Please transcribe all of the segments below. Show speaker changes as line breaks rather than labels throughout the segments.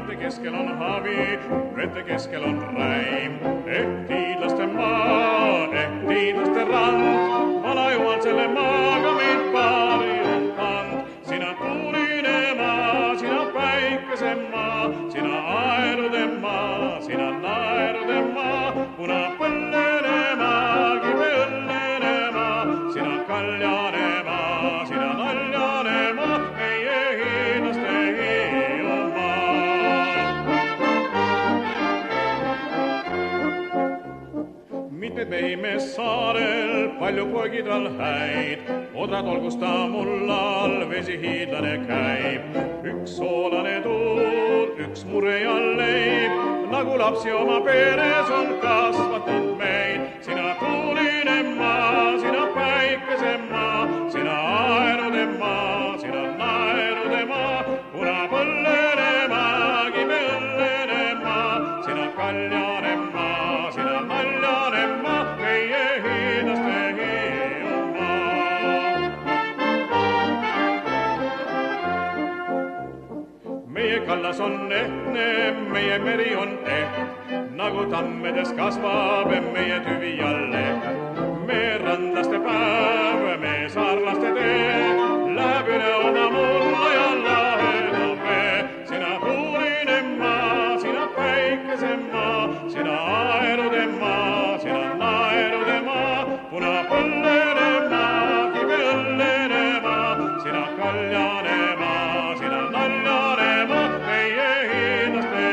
vete keskel on havi, vete keskel on räim. Tiidlaste maa, tiidlaste rand, ma lajuan selle maaga meid paari on kand. Sina tuuline maa, sina päikese maa, sina aerude maa, sina naerude maa, punapõllene maa, kibeõllene maa, sina kaljane maa, sina naljane maa, meie hiidlaste mitmed veime saarel, palju poegid all häid, odrad olgusta mullal, vesi hiidlane käib. Üks soolane tuul, üks mure ja leib, nagu lapsi oma peres on kasvatanud meid. Sina tuuline maa, sina päikese maa, sina aerude maa, sina naerude maa, punapõllene maa, kibeõllene maa, sina kaljane maa, sina naljane maa, meie hiidlaste Hiiumaa. Meie kallas on ehtne, meie meri on eht, nagu tammedes kasvab meie tüvi ja leht. Me randlaste päev, me saarlaste tee, läheb üle ona mulla ja laheda vee. Sina tuuline maa, sina päikese maa, sina aerude maa, sina naerude maa, punapõllene maa, kibeõllene maa, sina kaljane maa, sina naljane maa, meie hiidlaste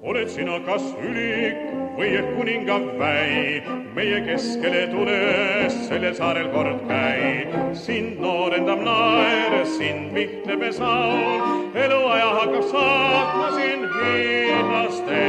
oled sina kas ülik või ehk kuninga väi, meie keskele tules sellel saarel kord käi. Sind noorendab naer, sind vihtleb saun, eluaja hakkab saatma sind hiidlaste